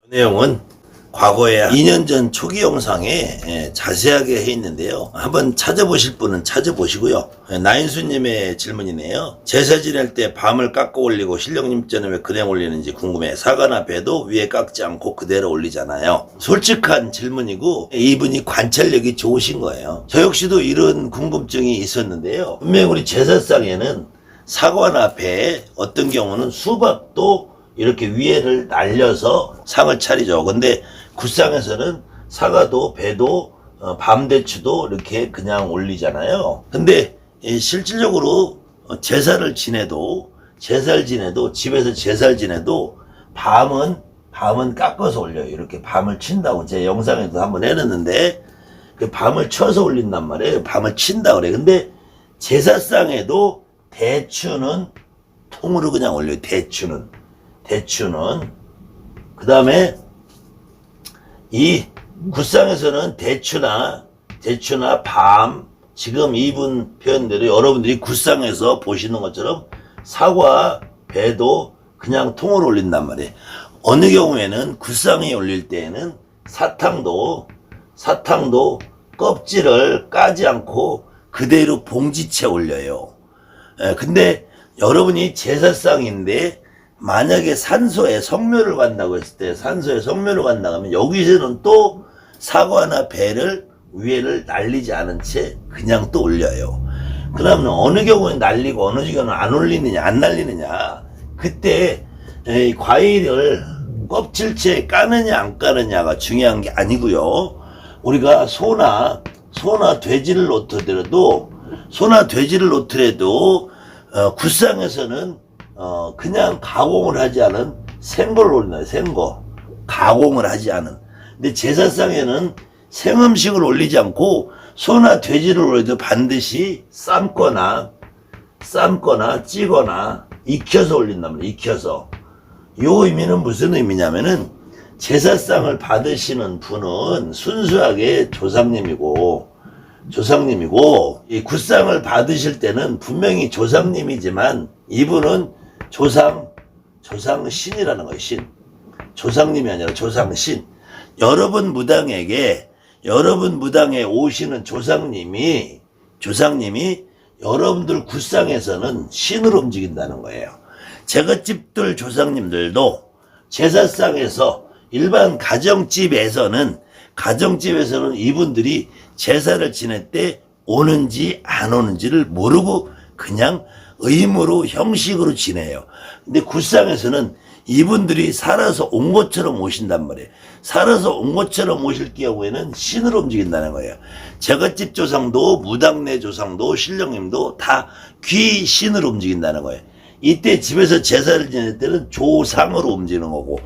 그 내용은 과거에 2년 전 초기 영상에 자세하게 해 있는데요. 한번 찾아보실 분은 찾아보시고요. 나인수님의 질문이네요. 제사 지낼 때 밤을 깎아 올리고 신령님 전에 왜 그냥 올리는지 궁금해. 사과나 배도 위에 깎지 않고 그대로 올리잖아요. 솔직한 질문이고 이분이 관찰력이 좋으신 거예요. 저 역시도 이런 궁금증이 있었는데요. 분명히 우리 제사상에는 사과나 배, 어떤 경우는 수박도 이렇게 위에를 날려서 상을 차리죠. 근데 굿상에서는 사과도 배도 밤대추도 이렇게 그냥 올리잖아요. 근데 실질적으로 제사를 지내도 집에서 제사를 지내도 밤은 깎아서 올려요. 이렇게 밤을 친다고 제 영상에도 한번 해놨는데 그 밤을 쳐서 올린단 말이에요. 밤을 친다 그래. 근데 제사상에도 대추는 통으로 그냥 올려요. 대추는 그 다음에 이 굿상에서는 대추나 밤, 지금 이분 표현대로 여러분들이 굿상에서 보시는 것처럼 사과, 배도 그냥 통으로 올린단 말이에요. 어느 경우에는 굿상에 올릴 때에는 사탕도 껍질을 까지 않고 그대로 봉지채 올려요. 근데 여러분이 제사상인데 만약에 산소에 성묘를 간다고 했을 때 산소에 성묘를 간다고 하면 여기서는 또 사과나 배를 위에를 날리지 않은 채 그냥 또 올려요. 그러면 어느 경우는 날리고 어느 경우는 안 올리느냐 안 날리느냐, 그때 과일을 껍질째 까느냐 안 까느냐가 중요한 게 아니고요. 우리가 소나 돼지를 놓더라도 굿상에서는 그냥 가공을 하지 않은 생거를 올리나요? 생거. 가공을 하지 않은. 근데 제사상에는 생음식을 올리지 않고 소나 돼지를 올려도 반드시 삶거나 찌거나 익혀서 올린단 말이에요. 익혀서. 요 의미는 무슨 의미냐면은 제사상을 받으시는 분은 순수하게 조상님이고 이 굿상을 받으실 때는 분명히 조상님이지만 이분은 조상신이라는 거예요. 신. 조상님이 아니라 조상신. 여러분 무당에 오시는 조상님이 여러분들 굿상에서는 신으로 움직인다는 거예요. 제갓집들 조상님들도 제사상에서 일반 가정집에서는 이분들이 제사를 지낼 때 오는지 안 오는지를 모르고 그냥 의무로 형식으로 지내요. 근데 굿상에서는 이분들이 살아서 온 것처럼 오신단 말이에요. 살아서 온 것처럼 오실 경우에는 신으로 움직인다는 거예요. 제갓집 조상도 무당내 조상도 신령님도 다 귀신으로 움직인다는 거예요. 이때 집에서 제사를 지낼 때는 조상으로 움직이는 거고,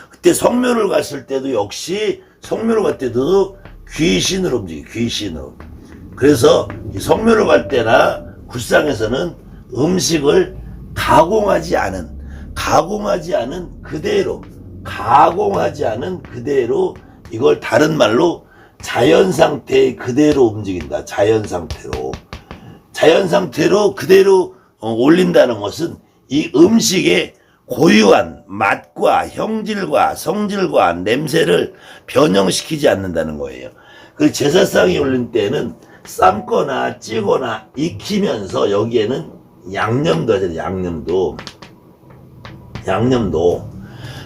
그때 성묘를 갔을 때도 역시 성묘를 갈 때도 귀신으로 움직여요. 귀신으로. 그래서 성묘를 갈 때나 굿상에서는 음식을 가공하지 않은 이걸 다른 말로 자연 상태 그대로 움직인다. 자연 상태로 그대로 올린다는 것은 이 음식의 고유한 맛과 형질과 성질과 냄새를 변형시키지 않는다는 거예요. 그 제사상에 올린 때는 삶거나 찌거나 익히면서 여기에는 양념도 하잖아요. 양념도.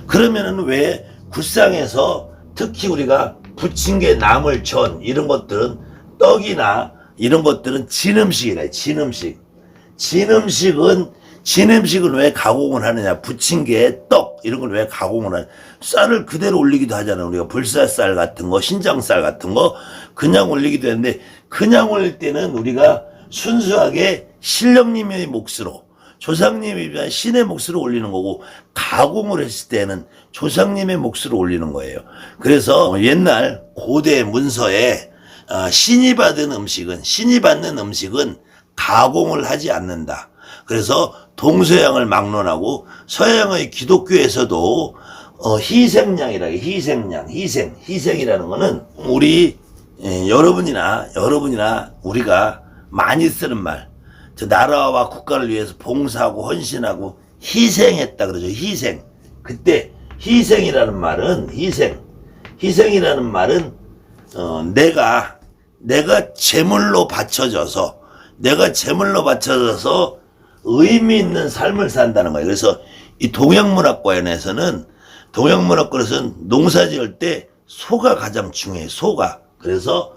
그러면은 왜 굿상에서 특히 우리가 부침개, 나물전 이런 것들은 떡이나 이런 것들은 진음식이래. 진음식은 왜 가공을 하느냐? 부침개, 떡 이런 걸 왜 가공을 하냐? 쌀을 그대로 올리기도 하잖아요. 우리가 불사쌀 같은 거, 신장쌀 같은 거 그냥 올리기도 하는데, 그냥 올릴 때는 우리가 순수하게 신령님의 몫으로, 조상님이 신의 몫으로 올리는 거고, 가공을 했을 때는 조상님의 몫으로 올리는 거예요. 그래서 옛날 고대 문서에 신이 받는 음식은 가공을 하지 않는다. 그래서 동서양을 막론하고 서양의 기독교에서도 희생이라는 거는 우리 여러분이나 우리가 많이 쓰는 말, 저 나라와 국가를 위해서 봉사하고 헌신하고 희생했다 그러죠. 희생. 그때 희생이라는 말은 희생이라는 말은 내가 제물로 바쳐져서 의미 있는 삶을 산다는 거예요. 그래서 이 동양문학관에서는 농사 지을 때 소가 가장 중요해요. 소가. 그래서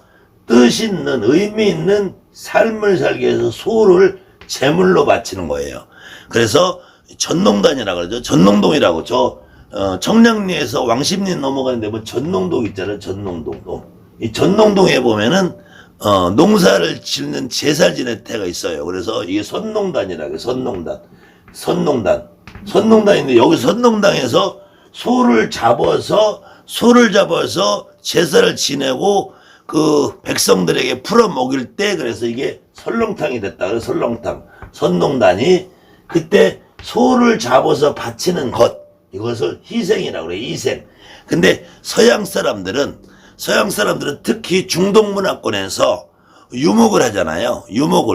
뜻 있는 의미 있는 삶을 살기 위해서 소를 제물로 바치는 거예요. 그래서 전농단이라고 그러죠. 전농동이라고. 청량리에서 왕십리 넘어가는데 뭐 전농동 있잖아요. 전농동. 이 전농동에 보면은 농사를 짓는 제사 지낼 때가 있어요. 그래서 이게 선농단이라고 해요. 선농단인데 여기 선농당에서 소를 잡아서 제사를 지내고 그 백성들에게 풀어 먹일 때 그래서 이게 설렁탕이 됐다. 그래서 선농단이 그때 소를 잡아서 바치는 것, 이것을 희생이라고 그래요. 희생. 근데 서양 사람들은 특히 중동문화권에서 유목을 하잖아요.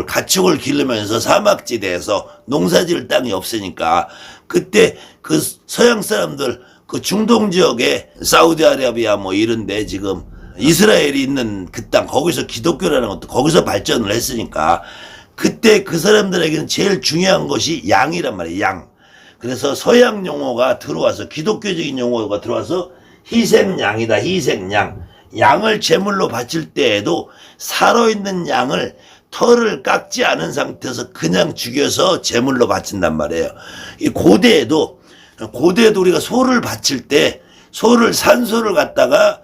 가축을 기르면서 사막지대에서 농사지을 땅이 없으니까 그때 그 서양 사람들 그 중동 지역에 사우디아라비아 뭐 이런데 지금 이스라엘이 있는 그 땅 거기서 기독교라는 것도 거기서 발전을 했으니까 그때 그 사람들에게는 제일 중요한 것이 양이란 말이에요. 양. 그래서 서양 용어가 들어와서 기독교적인 용어가 들어와서 희생양이다. 희생양. 양을 제물로 바칠 때에도 살아있는 양을 털을 깎지 않은 상태에서 그냥 죽여서 제물로 바친단 말이에요. 이 고대에도 우리가 소를 바칠 때 산소를 갖다가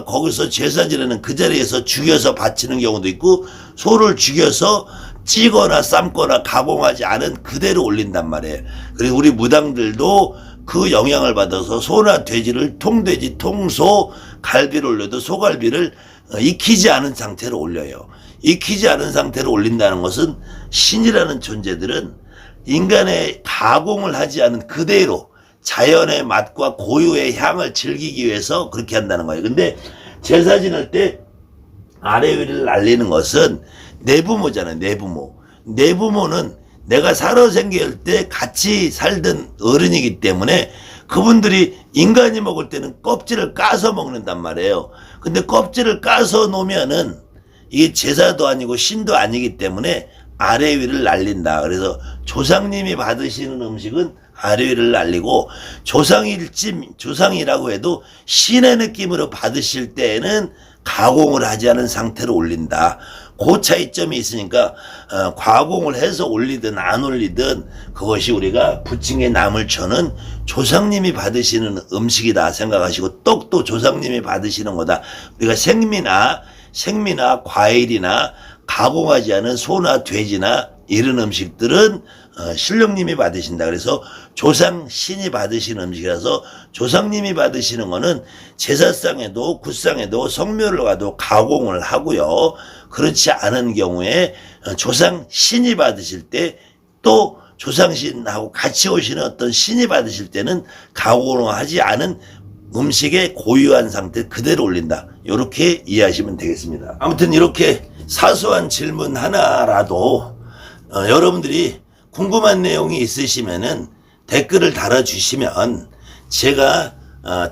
거기서 제사 지내는 그 자리에서 죽여서 바치는 경우도 있고 소를 죽여서 찌거나 삶거나 가공하지 않은 그대로 올린단 말이에요. 그리고 우리 무당들도 그 영향을 받아서 소나 돼지를 통돼지, 통소, 갈비를 올려도 소갈비를 익히지 않은 상태로 올려요. 익히지 않은 상태로 올린다는 것은 신이라는 존재들은 인간의 가공을 하지 않은 그대로 자연의 맛과 고유의 향을 즐기기 위해서 그렇게 한다는 거예요. 근데 제사 지낼 때 아래 위를 날리는 것은 내부모잖아요. 내부모는 내가 살아 생길 때 같이 살던 어른이기 때문에 그분들이 인간이 먹을 때는 껍질을 까서 먹는단 말이에요. 근데 껍질을 까서 놓으면은 이게 제사도 아니고 신도 아니기 때문에 아래 위를 날린다. 그래서 조상님이 받으시는 음식은 아래 위를 날리고 조상이라고 해도 신의 느낌으로 받으실 때에는 가공을 하지 않은 상태로 올린다. 그 차이점이 있으니까 가공을 해서 올리든 안 올리든 그것이 우리가 부침개 나물초는 조상님이 받으시는 음식이다 생각하시고, 떡도 조상님이 받으시는 거다. 우리가 생미나 과일이나 가공하지 않은 소나 돼지나 이런 음식들은 신령님이 받으신다. 그래서 조상 신이 받으시는 음식이라서 조상님이 받으시는 거는 제사상에도 굿상에도 성묘를 가도 가공을 하고요. 그렇지 않은 경우에 조상 신이 받으실 때 또 조상신하고 같이 오시는 어떤 신이 받으실 때는 가공을 하지 않은 음식의 고유한 상태 그대로 올린다. 이렇게 이해하시면 되겠습니다. 아무튼 이렇게 사소한 질문 하나라도 여러분들이 궁금한 내용이 있으시면은 댓글을 달아주시면 제가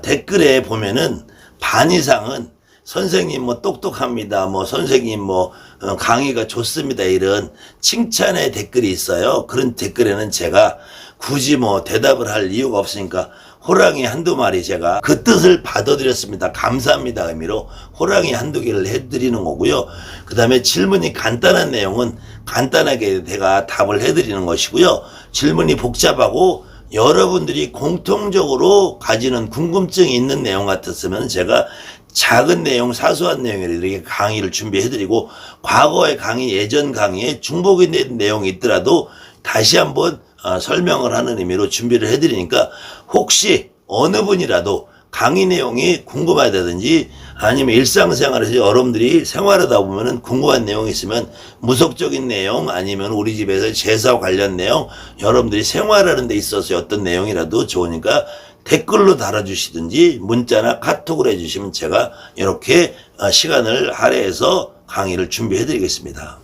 댓글에 보면은 반 이상은 선생님 뭐 똑똑합니다. 뭐 선생님 뭐 강의가 좋습니다. 이런 칭찬의 댓글이 있어요. 그런 댓글에는 제가 굳이 뭐 대답을 할 이유가 없으니까 호랑이 한두 마리 제가 그 뜻을 받아들였습니다. 감사합니다 의미로 호랑이 한두 개를 해드리는 거고요. 그 다음에 질문이 간단한 내용은 간단하게 제가 답을 해드리는 것이고요. 질문이 복잡하고 여러분들이 공통적으로 가지는 궁금증이 있는 내용 같았으면 제가 작은 내용, 사소한 내용을 이렇게 강의를 준비해드리고, 과거의 강의, 예전 강의에 중복이 된 내용이 있더라도 다시 한번 설명을 하는 의미로 준비를 해드리니까 혹시 어느 분이라도 강의 내용이 궁금하다든지 아니면 일상생활에서 여러분들이 생활하다 보면은 궁금한 내용이 있으면 무속적인 내용 아니면 우리 집에서 제사 관련 내용 여러분들이 생활하는 데 있어서 어떤 내용이라도 좋으니까 댓글로 달아주시든지 문자나 카톡을 해주시면 제가 이렇게 시간을 할애해서 강의를 준비해 드리겠습니다.